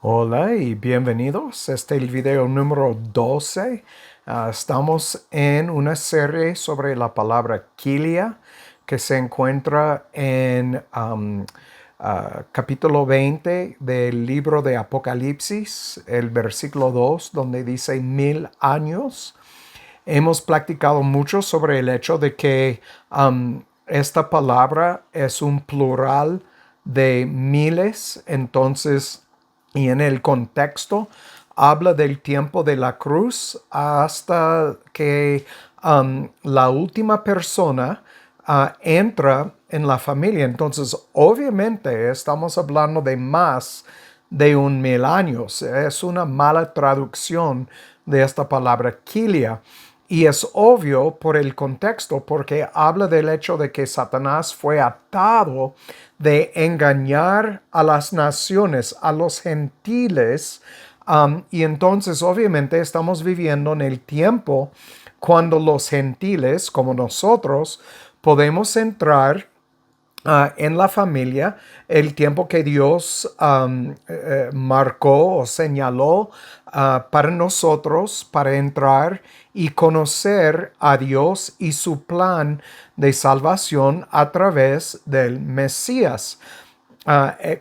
Hola y bienvenidos. Este es el video número 12. Estamos en una serie sobre la palabra kilia que se encuentra en capítulo 20 del libro de Apocalipsis, el versículo 2, donde dice 1000 años. Hemos practicado mucho sobre el hecho de que esta palabra es un plural de miles, entonces, y en el contexto habla del tiempo de la cruz hasta que la última persona entra en la familia. Entonces, obviamente, estamos hablando de más de 1000 años. Es una mala traducción de esta palabra kilia. Y es obvio por el contexto, porque habla del hecho de que Satanás fue atado de engañar a las naciones, a los gentiles. Y entonces, obviamente, estamos viviendo en el tiempo cuando los gentiles, como nosotros, podemos entrar en la familia, el tiempo que Dios marcó o señaló para nosotros, para entrar y conocer a Dios y su plan de salvación a través del Mesías.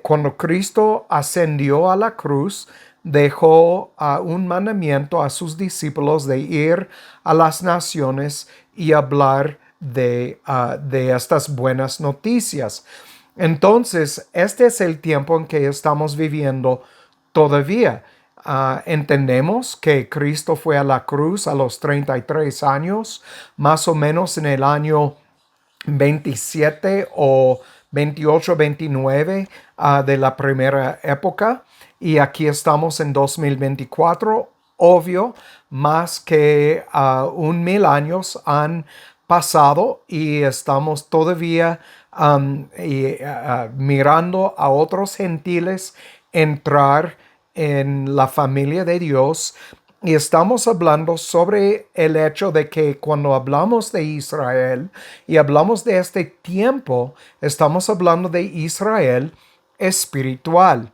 Cuando Cristo ascendió a la cruz, dejó un mandamiento a sus discípulos de ir a las naciones y hablar de estas buenas noticias. Entonces, este es el tiempo en que estamos viviendo todavía. Entendemos que Cristo fue a la cruz a los 33 años, más o menos en el año 27 o 28, 29 de la primera época. Y aquí estamos en 2024. Obvio, más que 1000 años han pasado y estamos todavía mirando a otros gentiles entrar en la familia de Dios. Y estamos hablando sobre el hecho de que cuando hablamos de Israel y hablamos de este tiempo, estamos hablando de Israel espiritual.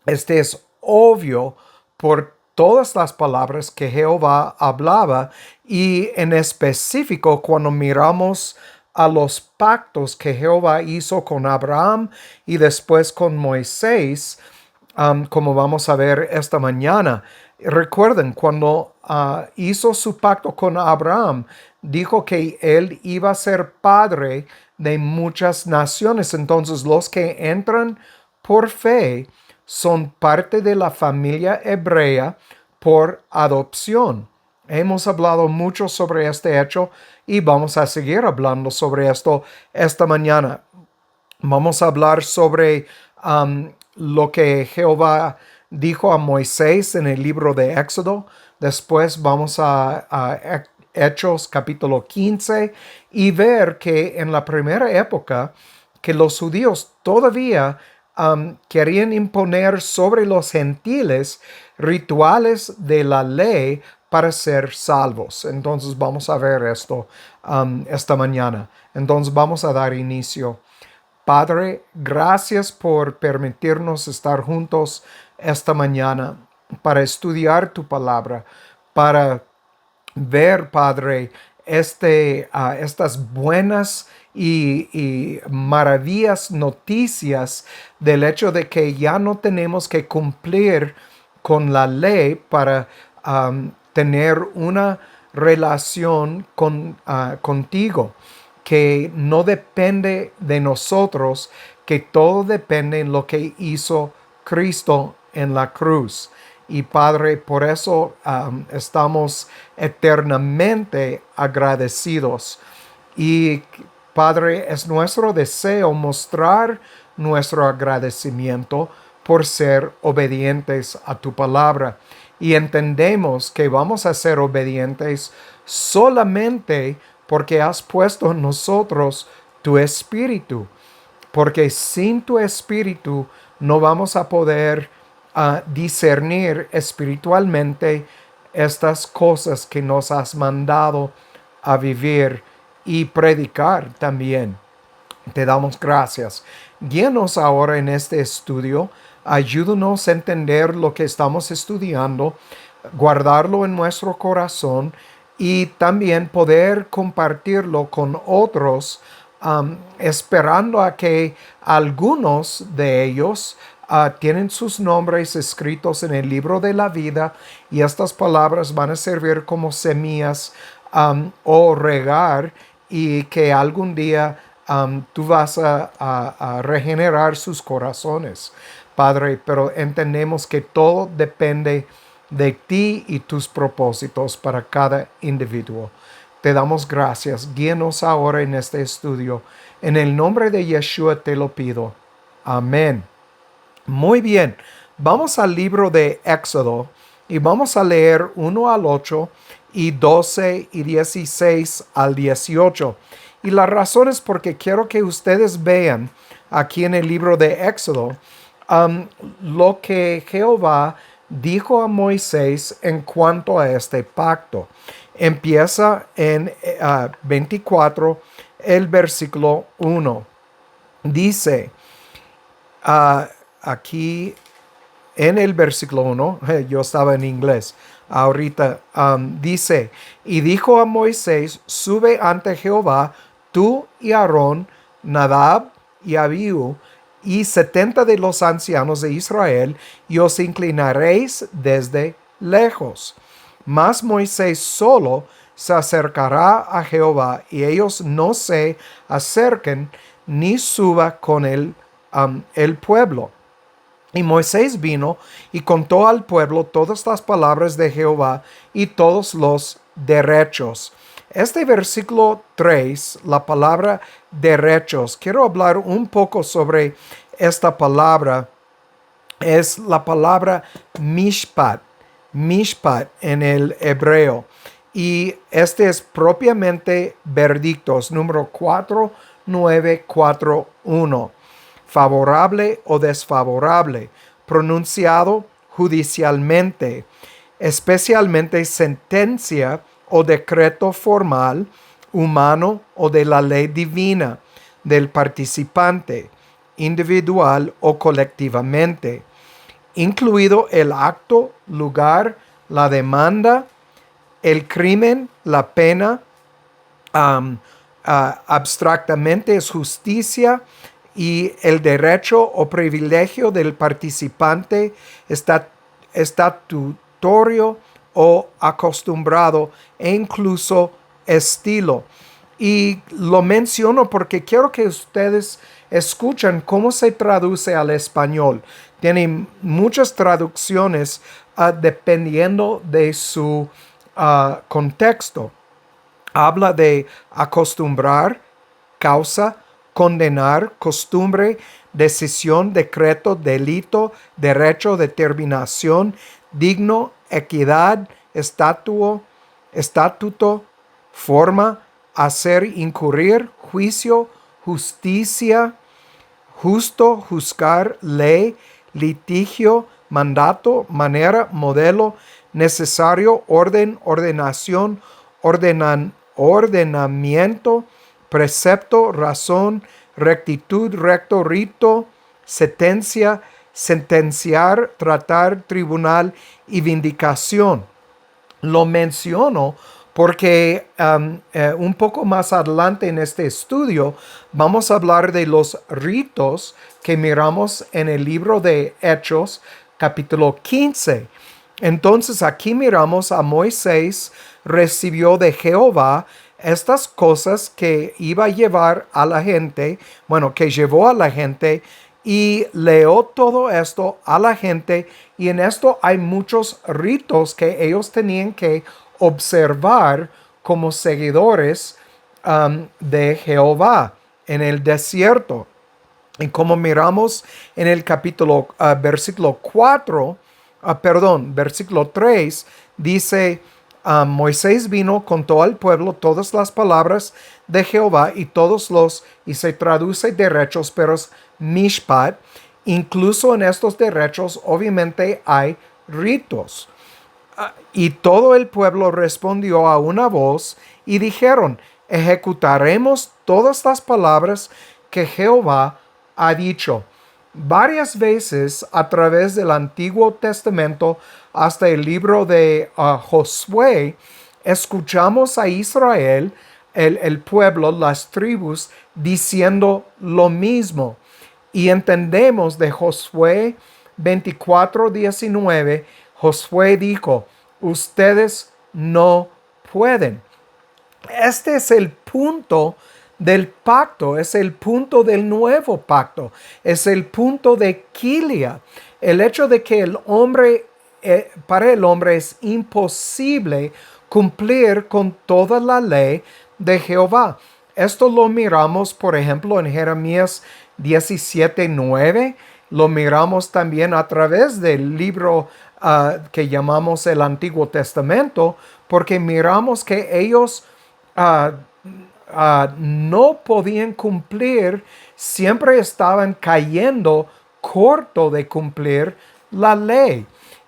Este es obvio por todas las palabras que Jehová hablaba y en específico cuando miramos a los pactos que Jehová hizo con Abraham y después con Moisés, como vamos a ver esta mañana. Recuerden, cuando hizo su pacto con Abraham, dijo que él iba a ser padre de muchas naciones. Entonces, los que entran por fe son parte de la familia hebrea por adopción. Hemos hablado mucho sobre este hecho y vamos a seguir hablando sobre esto esta mañana. Vamos a hablar sobre lo que Jehová dijo a Moisés en el libro de Éxodo. Después vamos a Hechos capítulo 15 y ver que en la primera época que los judíos todavía querían imponer sobre los gentiles rituales de la ley para ser salvos. Entonces vamos a ver esto esta mañana. Entonces vamos a dar inicio. Padre, gracias por permitirnos estar juntos esta mañana para estudiar tu palabra, para ver, Padre, estas buenas y maravillas noticias del hecho de que ya no tenemos que cumplir con la ley para tener una relación contigo, que no depende de nosotros, que todo depende en lo que hizo Cristo en la cruz. Y Padre, por eso estamos eternamente agradecidos. Y Padre, es nuestro deseo mostrar nuestro agradecimiento por ser obedientes a tu palabra. Y entendemos que vamos a ser obedientes solamente porque has puesto en nosotros tu espíritu. Porque sin tu espíritu no vamos a poder discernir espiritualmente estas cosas que nos has mandado a vivir y predicar también. Te damos gracias. Guíanos ahora en este estudio Ayúdanos a entender lo que estamos estudiando, guardarlo en nuestro corazón y también poder compartirlo con otros, esperando a que algunos de ellos tienen sus nombres escritos en el libro de la vida, y estas palabras van a servir como semillas o regar, y que algún día tú vas a regenerar sus corazones, Padre. Pero entendemos que todo depende de ti y tus propósitos para cada individuo. Te damos gracias. Guíanos ahora en este estudio. En el nombre de Yeshua te lo pido. Amén. Muy bien. Vamos al libro de Éxodo y vamos a leer 1 al 8 y 12 y 16 al 18. Y la razón es porque quiero que ustedes vean aquí en el libro de Éxodo lo que Jehová dijo a Moisés en cuanto a este pacto. Empieza en 24, el versículo 1. Dice, aquí en el versículo 1, yo estaba en inglés, ahorita dice, y dijo a Moisés, sube ante Jehová, tú y Aarón, Nadab y Abiú, y 70 de los ancianos de Israel, y os inclinaréis desde lejos. Mas Moisés solo se acercará a Jehová, y ellos no se acerquen, ni suba con el pueblo. Y Moisés vino y contó al pueblo todas las palabras de Jehová y todos los derechos. Este versículo 3, la palabra derechos, quiero hablar un poco sobre esta palabra. Es la palabra mishpat, mishpat en el hebreo. Y este es propiamente verdictos, número 4941. Favorable o desfavorable, pronunciado judicialmente, especialmente sentencia o decreto formal, humano o de la ley divina, del participante, individual o colectivamente, incluido el acto, lugar, la demanda, el crimen, la pena. Abstractamente es justicia, y el derecho o privilegio del participante estatutorio o acostumbrado, e incluso estilo. Y lo menciono porque quiero que ustedes escuchen cómo se traduce al español. Tiene muchas traducciones dependiendo de su contexto. Habla de acostumbrar, causa, condenar, costumbre, decisión, decreto, delito, derecho, determinación, digno, equidad, estatuto, forma, hacer incurrir, juicio, justicia, justo, juzgar, ley, litigio, mandato, manera, modelo, necesario, orden, ordenación, ordenamiento, precepto, razón, rectitud, recto, rito, sentencia, sentenciar, tratar, tribunal y vindicación. Lo menciono porque un poco más adelante en este estudio vamos a hablar de los ritos que miramos en el libro de Hechos, capítulo 15. Entonces aquí miramos a Moisés recibió de Jehová estas cosas que iba a llevar a la gente, que llevó a la gente, y leó todo esto a la gente, y en esto hay muchos ritos que ellos tenían que observar como seguidores de Jehová en el desierto. Y como miramos en el capítulo, versículo 3, dice, Moisés vino, contó al pueblo todas las palabras de Jehová y se traduce derechos, pero es mishpat. Incluso en estos derechos, obviamente, hay ritos. Y todo el pueblo respondió a una voz y dijeron, ejecutaremos todas las palabras que Jehová ha dicho. Varias veces a través del Antiguo Testamento hasta el libro de Josué, escuchamos a Israel, el pueblo, las tribus, diciendo lo mismo. Y entendemos de Josué 24:19, Josué dijo, ustedes no pueden. Este es el punto del pacto, es el punto del nuevo pacto, es el punto de Kilia. El hecho de que para el hombre es imposible cumplir con toda la ley de Jehová. Esto lo miramos, por ejemplo, en Jeremías 17:9. Lo miramos también a través del libro que llamamos el Antiguo Testamento, porque miramos que ellos uh, no podían cumplir, siempre estaban cayendo corto de cumplir la ley.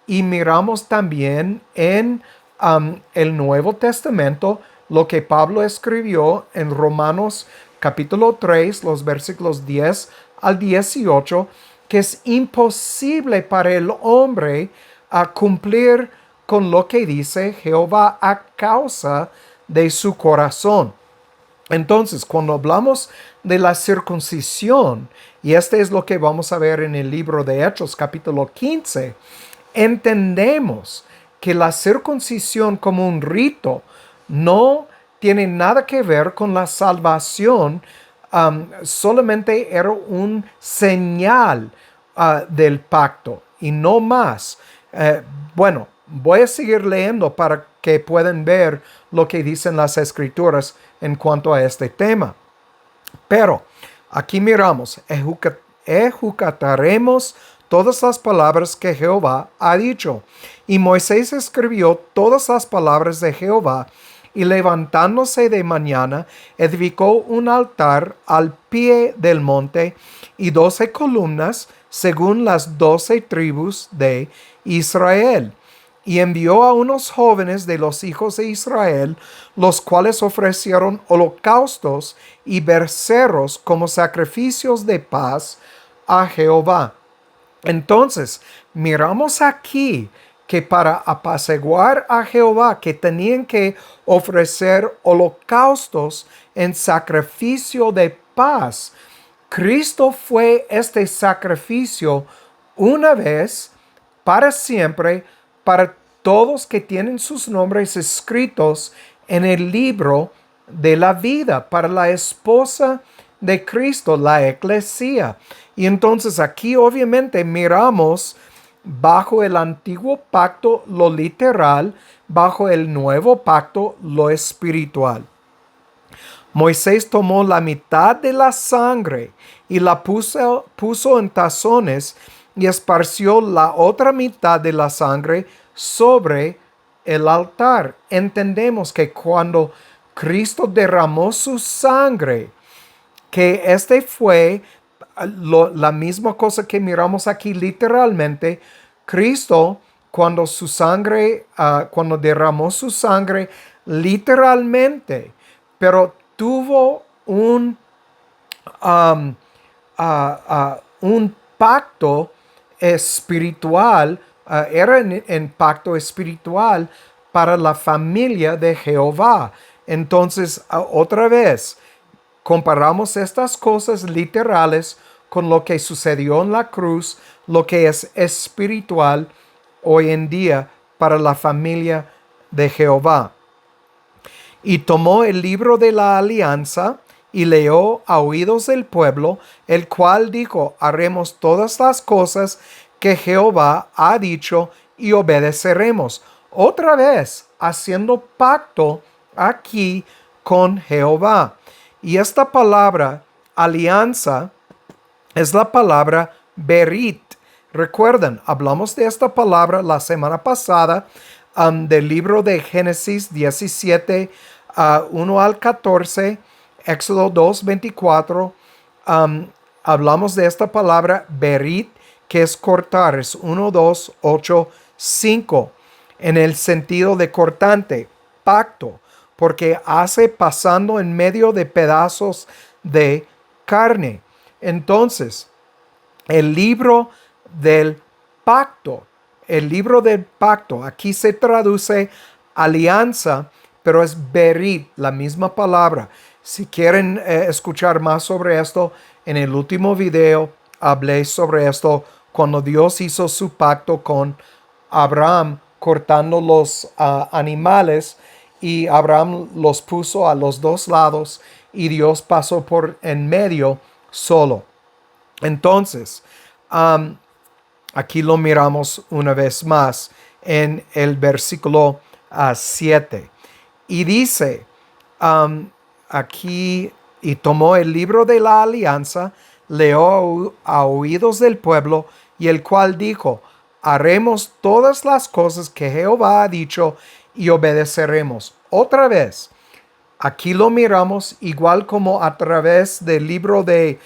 Y miramos también en el Nuevo Testamento lo que Pablo escribió en Romanos capítulo 3, los versículos 10 al 18, que es imposible para el hombre cumplir con lo que dice Jehová a causa de su corazón. Entonces, cuando hablamos de la circuncisión, y este es lo que vamos a ver en el libro de Hechos capítulo 15, entendemos que la circuncisión como un rito no tiene nada que ver con la salvación, solamente era un señal del pacto y no más. Bueno, voy a seguir leyendo para que puedan ver lo que dicen las escrituras en cuanto a este tema. Pero aquí miramos, ejecutaremos todas las palabras que Jehová ha dicho. Y Moisés escribió todas las palabras de Jehová, y levantándose de mañana, edificó un altar al pie del monte y 12 columnas, según las 12 tribus de Israel. Y envió a unos jóvenes de los hijos de Israel, los cuales ofrecieron holocaustos y becerros como sacrificios de paz a Jehová. Entonces, miramos aquí que para apaciguar a Jehová, que tenían que ofrecer holocaustos en sacrificio de paz. Cristo fue este sacrificio una vez, para siempre, para todos que tienen sus nombres escritos en el libro de la vida, para la esposa de Cristo, la eclesia. Y entonces aquí obviamente miramos bajo el antiguo pacto lo literal, bajo el nuevo pacto lo espiritual. Moisés tomó la mitad de la sangre y la puso en tazones y esparció la otra mitad de la sangre sobre el altar. Entendemos que cuando Cristo derramó su sangre, que este fue la misma cosa que miramos aquí literalmente. Cristo, cuando cuando derramó su sangre literalmente, pero tuvo un pacto espiritual, era en pacto espiritual para la familia de Jehová. Entonces, otra vez, comparamos estas cosas literales con lo que sucedió en la cruz, lo que es espiritual hoy en día para la familia de Jehová. Y tomó el libro de la alianza y leyó a oídos del pueblo, el cual dijo, haremos todas las cosas que Jehová ha dicho y obedeceremos. Otra vez, haciendo pacto aquí con Jehová. Y esta palabra, alianza, es la palabra berit. Recuerden, hablamos de esta palabra la semana pasada del libro de Génesis 17, 1 al 14, Éxodo 2, 24. Hablamos de esta palabra berit, que es cortar, es 1, 2, 8, 5, en el sentido de cortante, pacto, porque hace pasando en medio de pedazos de carne. Entonces, el libro del pacto. El libro del pacto. Aquí se traduce alianza, pero es berit, la misma palabra. Si quieren escuchar más sobre esto, en el último video hablé sobre esto cuando Dios hizo su pacto con Abraham cortando los animales y Abraham los puso a los dos lados y Dios pasó por en medio solo. Entonces, aquí lo miramos una vez más en el versículo 7. Y dice aquí, y tomó el libro de la alianza, leyó a oídos del pueblo, y el cual dijo, haremos todas las cosas que Jehová ha dicho y obedeceremos. Otra vez, aquí lo miramos igual como a través del libro de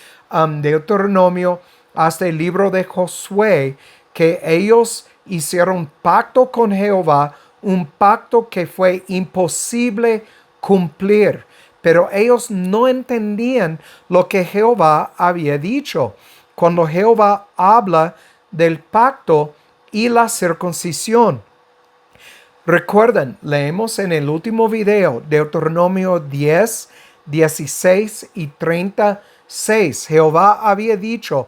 Deuteronomio hasta el libro de Josué, que ellos hicieron pacto con Jehová, un pacto que fue imposible cumplir. Pero ellos no entendían lo que Jehová había dicho. Cuando Jehová habla del pacto y la circuncisión. Recuerden, leemos en el último video, Deuteronomio 10, 16 y 36. Jehová había dicho,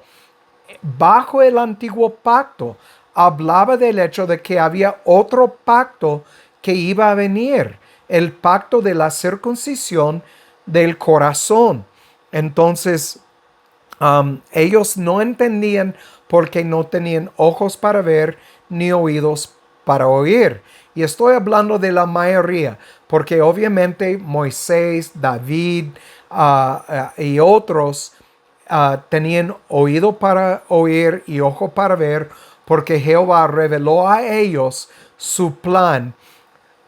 bajo el antiguo pacto, hablaba del hecho de que había otro pacto que iba a venir, el pacto de la circuncisión del corazón. Entonces, ellos no entendían porque no tenían ojos para ver ni oídos para oír. Y estoy hablando de la mayoría, porque obviamente Moisés, David y otros tenían oído para oír y ojo para ver, porque Jehová reveló a ellos su plan.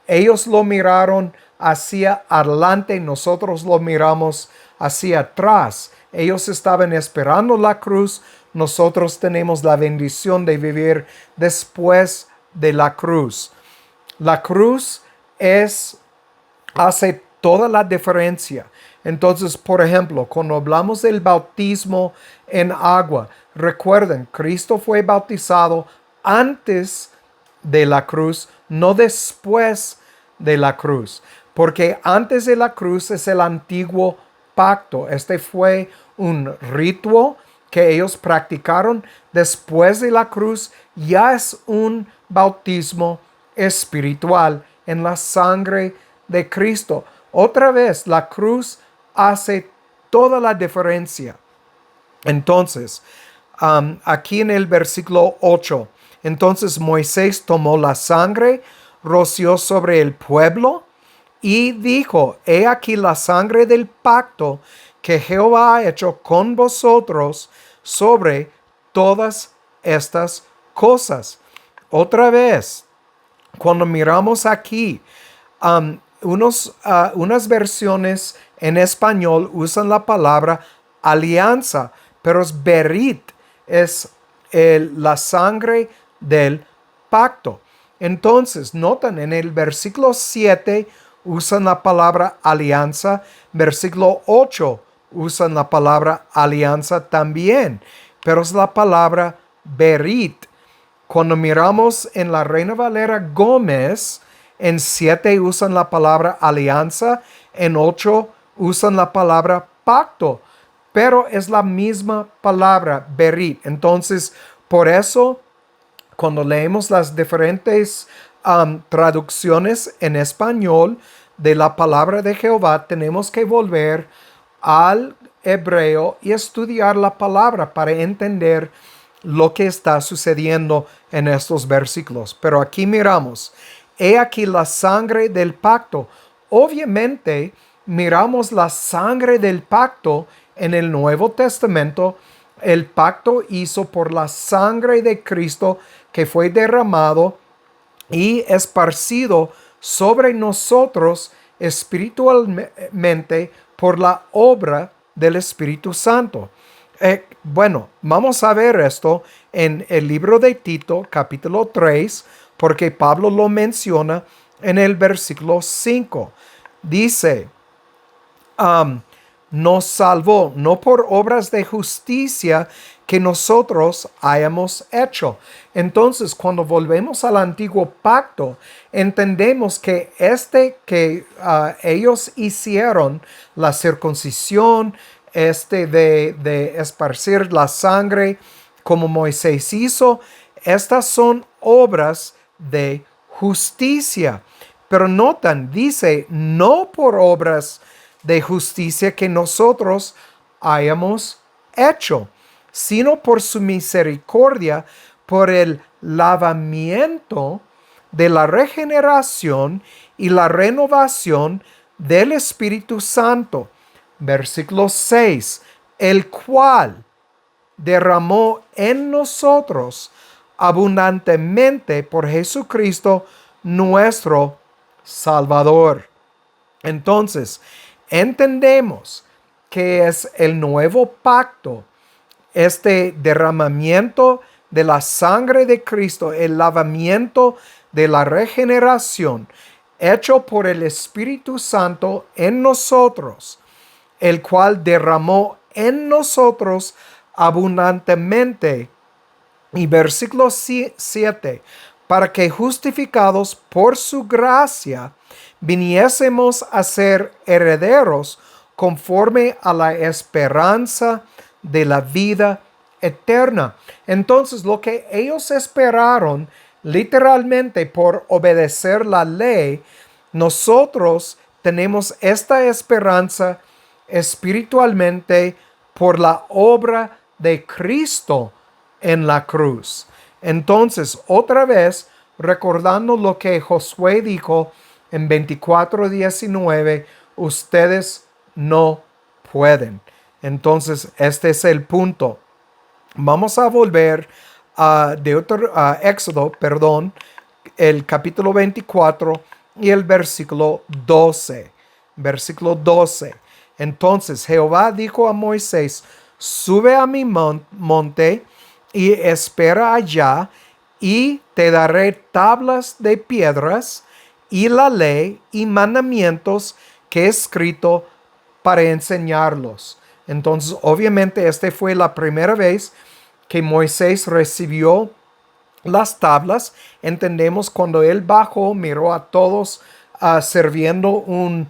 Ellos lo miraron hacia adelante, nosotros lo miramos hacia atrás. Ellos estaban esperando la cruz, nosotros tenemos la bendición de vivir después de la cruz. La cruz hace toda la diferencia. Entonces, por ejemplo, cuando hablamos del bautismo en agua, recuerden, Cristo fue bautizado antes de la cruz, no después de la cruz, porque antes de la cruz es el antiguo pacto. Este fue un ritual que ellos practicaron. Después de la cruz ya es un bautismo espiritual en la sangre de Cristo. Otra vez, la cruz hace toda la diferencia. Entonces, aquí en el versículo 8, entonces Moisés tomó la sangre, roció sobre el pueblo y dijo, he aquí la sangre del pacto que Jehová ha hecho con vosotros sobre todas estas cosas. Otra vez, cuando miramos aquí, unas versiones en español usan la palabra alianza, pero es berit, es la sangre del pacto. Entonces, notan en el versículo 7 usan la palabra alianza, versículo 8 usan la palabra alianza también, pero es la palabra berit. Cuando miramos en la Reina Valera Gómez, en 7 usan la palabra alianza, en 8 usan la palabra pacto, pero es la misma palabra, berit. Entonces, por eso, cuando leemos las diferentes traducciones en español de la palabra de Jehová, tenemos que volver al hebreo y estudiar la palabra para entender lo que está sucediendo en estos versículos. Pero aquí miramos, he aquí la sangre del pacto. Obviamente, miramos la sangre del pacto en el Nuevo Testamento. El pacto hizo por la sangre de Cristo que fue derramado y esparcido sobre nosotros espiritualmente por la obra del Espíritu Santo. Bueno, vamos a ver esto en el libro de Tito, capítulo 3, porque Pablo lo menciona en el versículo 5. Dice, nos salvó no por obras de justicia que nosotros hayamos hecho. Entonces, cuando volvemos al antiguo pacto, entendemos que ellos hicieron, la circuncisión, de esparcir la sangre como Moisés hizo, estas son obras de justicia. Pero notan, dice, no por obras de justicia que nosotros hayamos hecho, sino por su misericordia, por el lavamiento de la regeneración y la renovación del Espíritu Santo. Versículo 6, el cual derramó en nosotros abundantemente por Jesucristo nuestro Salvador. Entonces, entendemos que es el nuevo pacto, este derramamiento de la sangre de Cristo, el lavamiento de la regeneración, hecho por el Espíritu Santo en nosotros, el cual derramó en nosotros abundantemente. Y versículo 7, para que justificados por su gracia, viniésemos a ser herederos conforme a la esperanza de la vida eterna. Entonces, lo que ellos esperaron literalmente por obedecer la ley, nosotros tenemos esta esperanza espiritualmente por la obra de Cristo en la cruz. Entonces, otra vez, recordando lo que Josué dijo en 24:19, ustedes no pueden. Entonces, este es el punto. Vamos a volver a Éxodo, el capítulo 24 y el versículo 12. Versículo 12. Entonces Jehová dijo a Moisés, sube a mi monte y espera allá, y te daré tablas de piedras y la ley y mandamientos que he escrito para enseñarlos. Entonces, obviamente, esta fue la primera vez que Moisés recibió las tablas. Entendemos cuando él bajó, miró a todos sirviendo un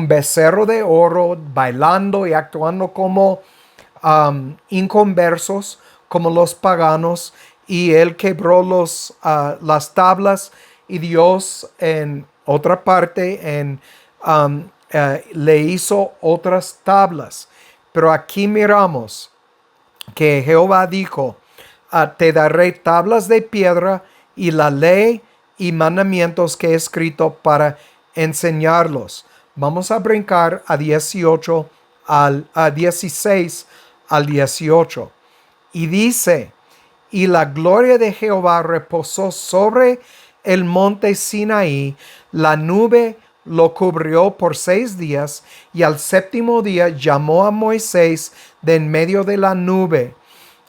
becerro de oro, bailando y actuando como inconversos, como los paganos, y él quebró las tablas, y Dios en otra parte le hizo otras tablas. Pero aquí miramos que Jehová dijo, te daré tablas de piedra y la ley y mandamientos que he escrito para enseñarlos. Vamos a brincar a 16 al 18. Y dice, y la gloria de Jehová reposó sobre el monte Sinaí, la nube lo cubrió por 6 días, y al séptimo día llamó a Moisés de en medio de la nube.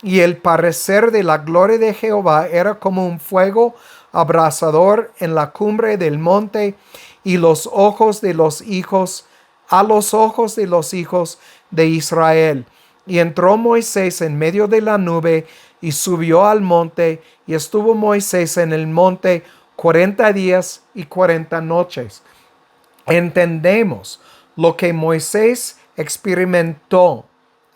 Y el parecer de la gloria de Jehová era como un fuego abrasador en la cumbre del monte, y a los ojos de los hijos de Israel. Y entró Moisés en medio de la nube y subió al monte, y estuvo Moisés en el monte 40 días y 40 noches. Entendemos lo que Moisés experimentó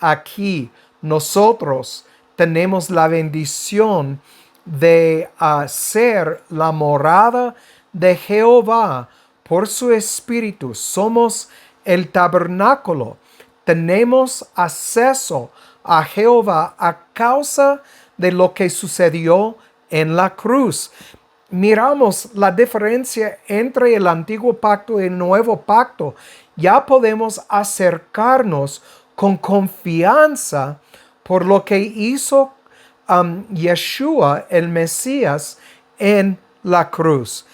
aquí. Nosotros tenemos la bendición de ser la morada de Jehová por su Espíritu. Somos el tabernáculo. Tenemos acceso a Jehová a causa de lo que sucedió en la cruz. Miramos la diferencia entre el antiguo pacto y el nuevo pacto. Ya podemos acercarnos con confianza por lo que hizo Yeshua, el Mesías, en la cruz.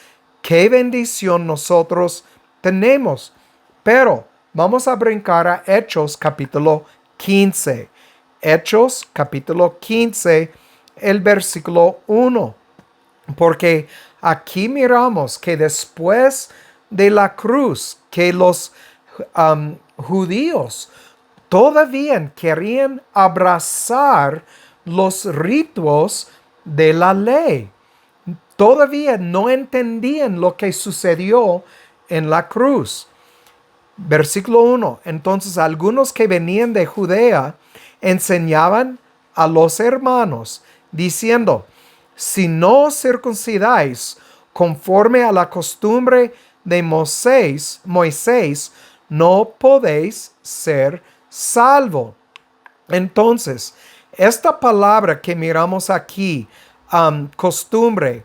Qué bendición nosotros tenemos. Pero vamos a brincar a Hechos capítulo 15. Hechos capítulo 15, el versículo 1. Porque aquí miramos que después de la cruz, que los judíos todavía querían abrazar los ritos de la ley. Todavía no entendían lo que sucedió en la cruz. Versículo 1. Entonces algunos que venían de Judea enseñaban a los hermanos, diciendo: si no os circuncidáis conforme a la costumbre de Moisés, no podéis ser salvo. Entonces, esta palabra que miramos aquí, costumbre,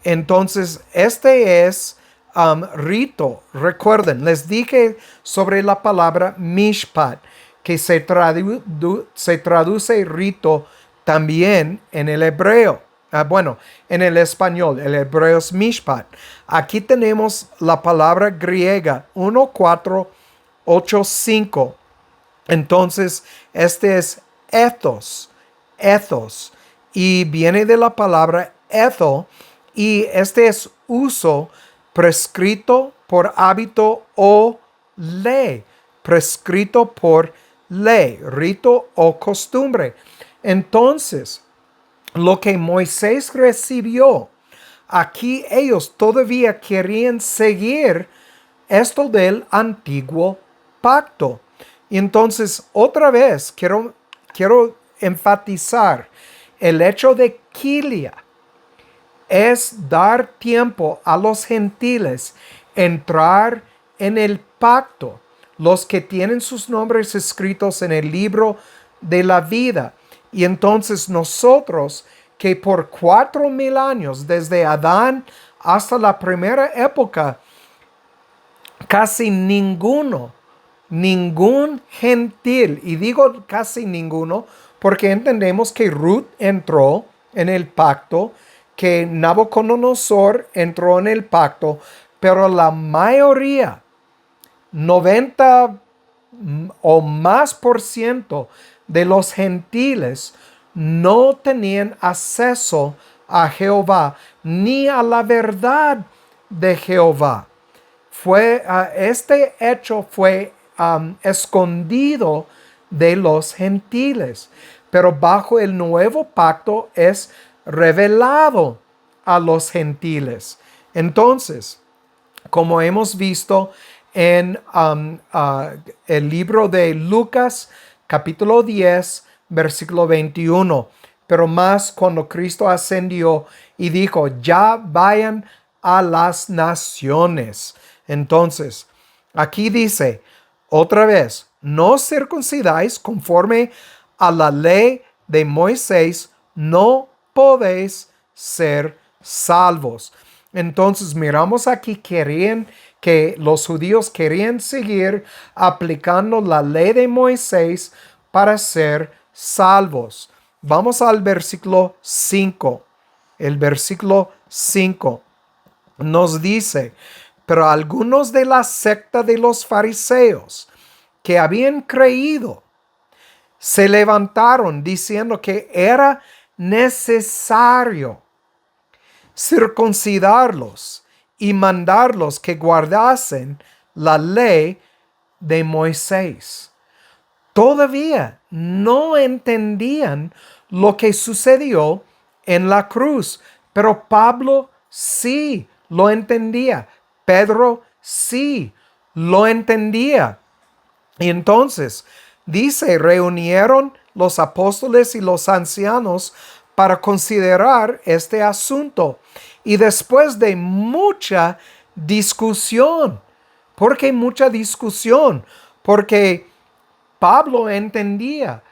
entonces este es rito. Recuerden, les dije sobre la palabra mishpat, que se traduce rito también en el hebreo. En el español, el hebreo es mishpat. Aquí tenemos la palabra griega 1485. Entonces, este es ethos, y viene de la palabra etho, y este es uso prescrito por hábito o ley, prescrito por ley, rito o costumbre. Entonces, lo que Moisés recibió, aquí ellos todavía querían seguir esto del antiguo pacto. Y entonces, otra vez, quiero enfatizar el hecho de Kilia es dar tiempo a los gentiles entrar en el pacto, los que tienen sus nombres escritos en el libro de la vida. Y entonces nosotros, que por 4,000 años, desde Adán hasta la primera época, casi ningún gentil, y digo casi ninguno, porque entendemos que Ruth entró en el pacto, que Nabucodonosor entró en el pacto, pero la mayoría, 90 o más por ciento de los gentiles, no tenían acceso a Jehová ni a la verdad de Jehová. Este hecho fue escondido de los gentiles, pero bajo el nuevo pacto es revelado a los gentiles. Entonces, como hemos visto en el libro de Lucas, capítulo 10, versículo 21, pero más cuando Cristo ascendió y dijo: ya vayan a las naciones. Entonces, aquí dice otra vez: no circuncidáis conforme a la ley de Moisés, no podéis ser salvos. Entonces miramos aquí que los judíos querían seguir aplicando la ley de Moisés para ser salvos. Vamos al versículo 5. El versículo 5 nos dice: pero algunos de la secta de los fariseos que habían creído se levantaron diciendo que era necesario circuncidarlos y mandarlos que guardasen la ley de Moisés. Todavía no entendían lo que sucedió en la cruz, pero Pablo sí lo entendía. Pedro sí lo entendía. Y entonces dice: reunieron los apóstoles y los ancianos para considerar este asunto. Y después de mucha discusión, ¿por qué mucha discusión? Porque Pablo entendía,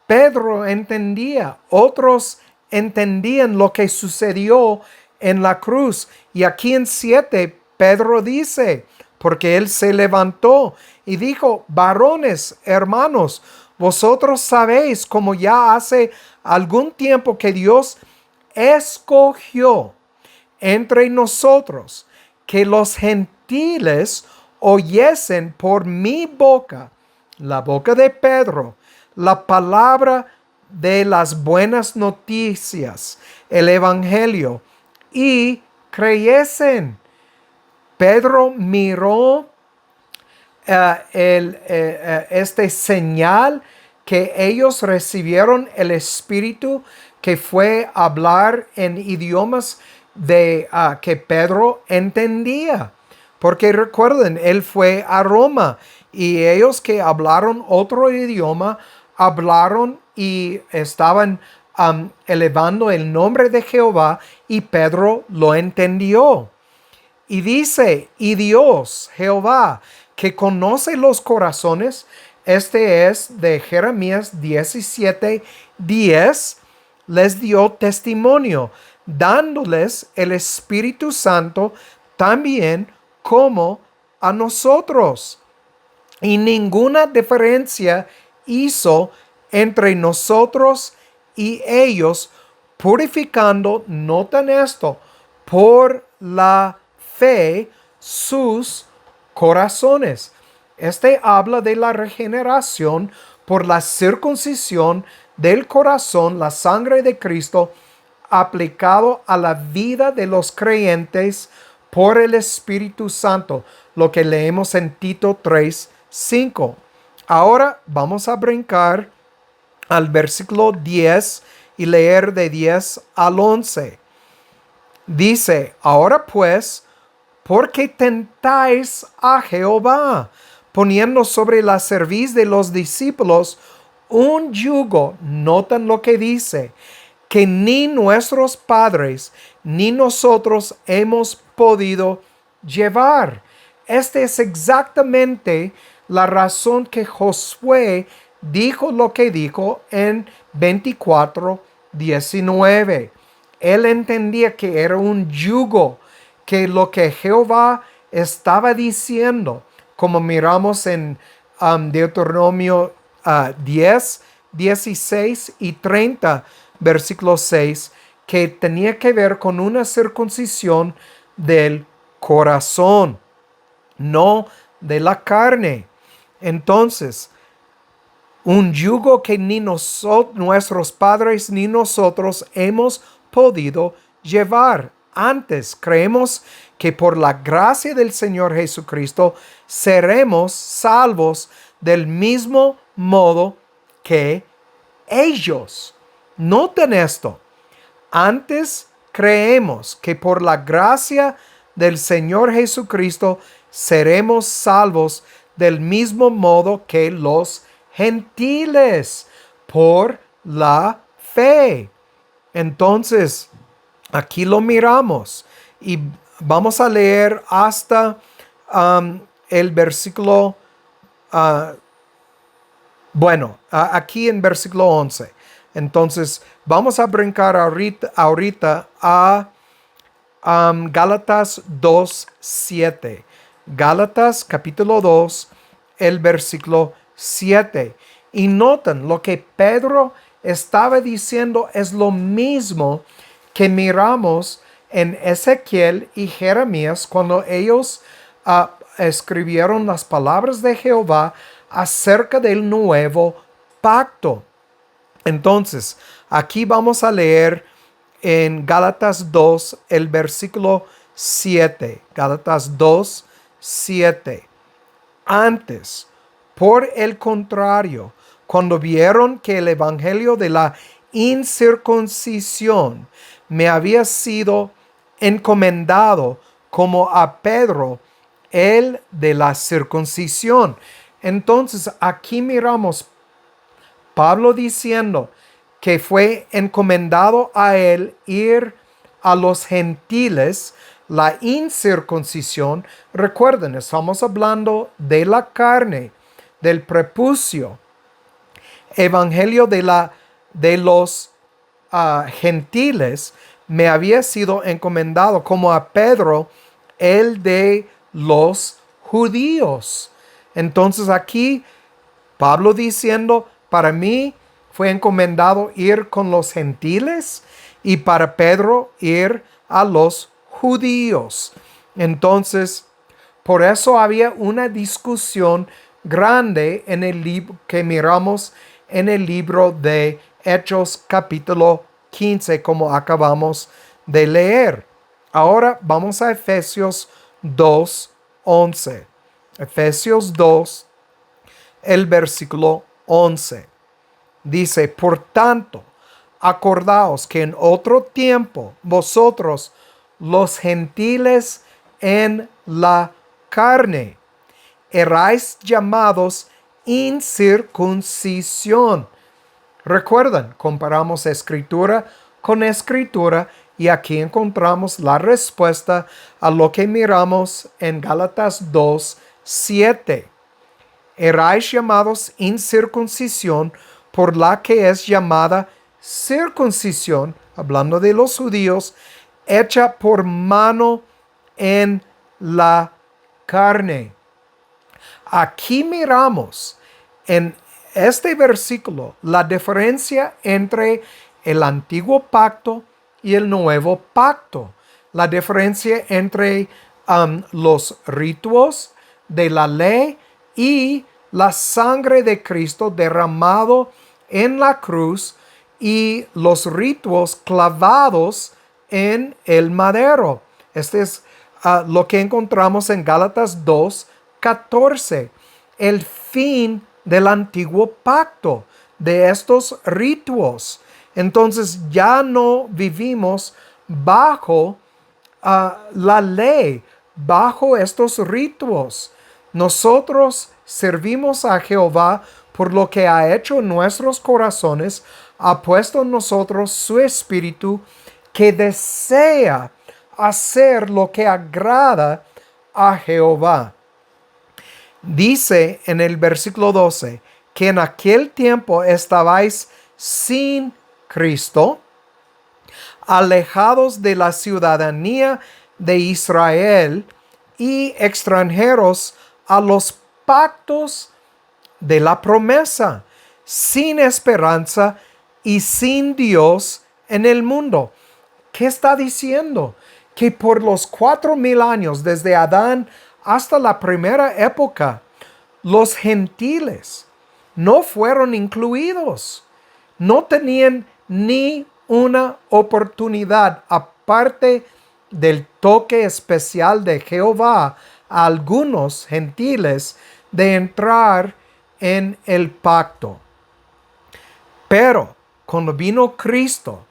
Pedro entendía, otros entendían lo que sucedió en la cruz. Y aquí en 7, Pedro dice, porque él se levantó y dijo: varones, hermanos, vosotros sabéis, como ya hace algún tiempo, que Dios escogió entre nosotros que los gentiles oyesen por mi boca, la boca de Pedro, la palabra de las buenas noticias, el evangelio, y creyesen. Pedro miró este señal que ellos recibieron el Espíritu que fue hablar en idiomas que Pedro entendía. Porque recuerden, él fue a Roma y ellos que hablaron otro idioma, hablaron y estaban elevando el nombre de Jehová y Pedro lo entendió. Y dice, y Dios, Jehová, que conoce los corazones, este es de Jeremías 17:10, les dio testimonio, dándoles el Espíritu Santo también como a nosotros. Y ninguna diferencia hizo entre nosotros y ellos, purificando, noten esto, por la fe sus corazones. Este habla de la regeneración por la circuncisión del corazón, la sangre de Cristo, aplicado a la vida de los creyentes por el Espíritu Santo, lo que leemos en Tito 3:5. Ahora vamos a brincar al versículo 10 y leer de 10 al 11. Dice, ahora pues, ¿por qué tentáis a Jehová, poniendo sobre la cerviz de los discípulos un yugo? Notan lo que dice, que ni nuestros padres ni nosotros hemos podido llevar. Esta es exactamente la razón que Josué dijo lo que dijo en 24:19. Él entendía que era un yugo, que lo que Jehová estaba diciendo, como miramos en Deuteronomio 10, 16 y 30, versículo 6, que tenía que ver con una circuncisión del corazón, no de la carne. Entonces, un yugo que ni nuestros padres ni nosotros hemos podido llevar. Antes, creemos que por la gracia del Señor Jesucristo seremos salvos del mismo modo que ellos. Noten esto. Antes creemos que por la gracia del Señor Jesucristo seremos salvos del mismo modo que los gentiles, por la fe. Entonces, aquí lo miramos y vamos a leer hasta el versículo, aquí en versículo 11. Entonces, vamos a brincar ahorita a Gálatas 2:7. Gálatas capítulo 2, el versículo 7. Y noten, lo que Pedro estaba diciendo es lo mismo que miramos en Ezequiel y Jeremías cuando ellos escribieron las palabras de Jehová acerca del nuevo pacto. Entonces, aquí vamos a leer en Gálatas 2, el versículo 7. Gálatas 2:7. Antes, por el contrario, cuando vieron que el evangelio de la incircuncisión me había sido encomendado como a Pedro, el de la circuncisión. Entonces, aquí miramos Pablo diciendo que fue encomendado a él ir a los gentiles, la incircuncisión. Recuerden, estamos hablando de la carne, del prepucio. Evangelio de los gentiles me había sido encomendado como a Pedro, el de los judíos. Entonces aquí Pablo diciendo, para mí fue encomendado ir con los gentiles y para Pedro ir a los judíos. Entonces, por eso había una discusión grande en el libro que miramos en el libro de Hechos capítulo 15, como acabamos de leer. Ahora vamos a Efesios 2:11. Efesios 2, el versículo 11. Dice, por tanto, acordaos que en otro tiempo vosotros, los gentiles en la carne, erais llamados incircuncisión. Recuerdan, comparamos escritura con escritura y aquí encontramos la respuesta a lo que miramos en Gálatas 2:7. Erais llamados incircuncisión por la que es llamada circuncisión, hablando de los judíos, hecha por mano en la carne. Aquí miramos en este versículo la diferencia entre el antiguo pacto y el nuevo pacto. La diferencia entre los ritos de la ley y la sangre de Cristo derramado en la cruz y los ritos clavados en el madero. Este es lo que encontramos en Gálatas 2:14. El fin del antiguo pacto, de estos ritos. Entonces ya no vivimos bajo la ley, bajo estos ritos. Nosotros servimos a Jehová por lo que ha hecho en nuestros corazones, ha puesto en nosotros su espíritu que desea hacer lo que agrada a Jehová. Dice en el versículo 12 que en aquel tiempo estabais sin Cristo, alejados de la ciudadanía de Israel y extranjeros a los pactos de la promesa, sin esperanza y sin Dios en el mundo. ¿Qué está diciendo? Que por los 4,000 años, desde Adán hasta la primera época, los gentiles no fueron incluidos. No tenían ni una oportunidad aparte del toque especial de Jehová a algunos gentiles de entrar en el pacto. Pero cuando vino Cristo,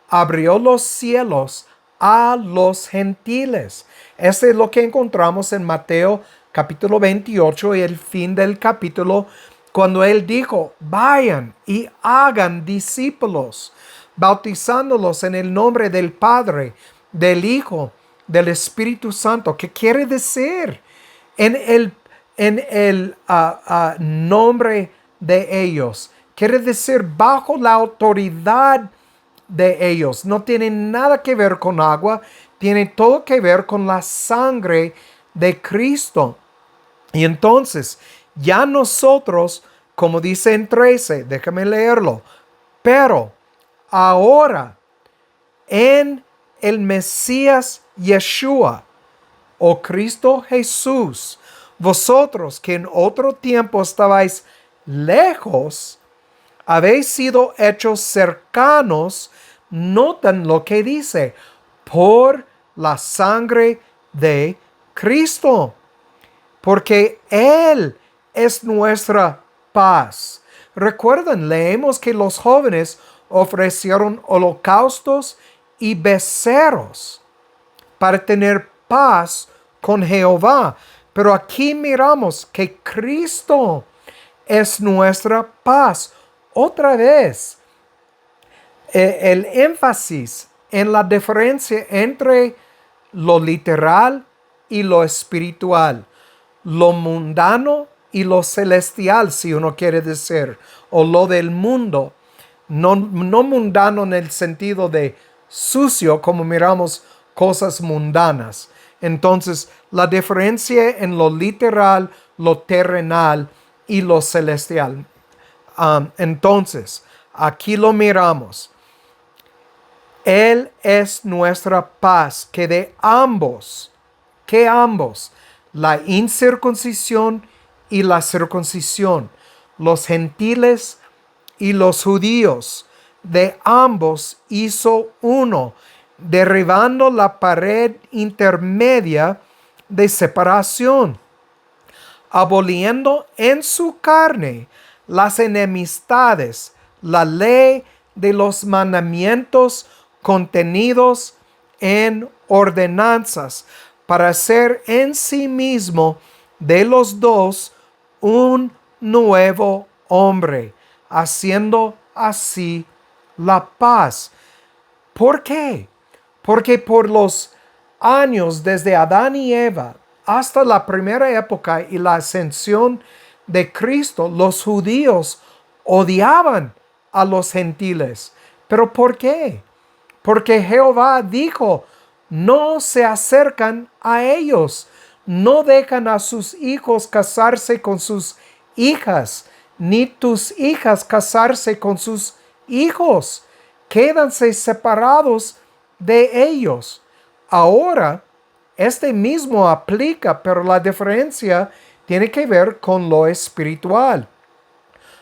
abrió los cielos a los gentiles. Este es lo que encontramos en Mateo capítulo 28 y el fin del capítulo, cuando él dijo, vayan y hagan discípulos, bautizándolos en el nombre del Padre, del Hijo, del Espíritu Santo. ¿Qué quiere decir? En el nombre de ellos. Quiere decir bajo la autoridad de ellos. No tiene nada que ver con agua, tiene todo que ver con la sangre de Cristo. Y entonces, ya nosotros, como dice en 13, déjame leerlo, pero ahora en el Mesías Yeshua, o Cristo Jesús, vosotros que en otro tiempo estabais lejos, habéis sido hechos cercanos. Notan lo que dice, por la sangre de Cristo, porque Él es nuestra paz. Recuerden, leemos que los jóvenes ofrecieron holocaustos y becerros para tener paz con Jehová. Pero aquí miramos que Cristo es nuestra paz. Otra vez, el énfasis en la diferencia entre lo literal y lo espiritual, lo mundano y lo celestial, si uno quiere decir, o lo del mundo, no mundano en el sentido de sucio, como miramos cosas mundanas. Entonces, la diferencia en lo literal, lo terrenal y lo celestial. Entonces, aquí lo miramos. Él es nuestra paz, que de ambos, la incircuncisión y la circuncisión, los gentiles y los judíos, de ambos hizo uno, derribando la pared intermedia de separación, aboliendo en su carne las enemistades, la ley de los mandamientos contenidos en ordenanzas, para hacer en sí mismo de los dos un nuevo hombre, haciendo así la paz. ¿Por qué? Porque por los años desde Adán y Eva hasta la primera época y la ascensión de Cristo, los judíos odiaban a los gentiles. ¿Pero por qué? Porque Jehová dijo, no se acercan a ellos, no dejan a sus hijos casarse con sus hijas, ni tus hijas casarse con sus hijos. Quédanse separados de ellos. Ahora, este mismo aplica, pero la diferencia tiene que ver con lo espiritual.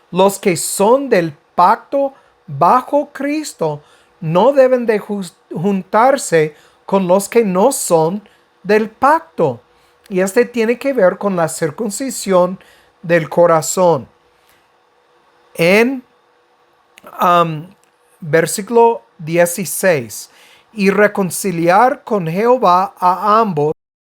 Los que son del pacto bajo Cristo no deben de juntarse con los que no son del pacto. Y este tiene que ver con la circuncisión del corazón. En versículo 16, y reconciliar con Jehová a ambos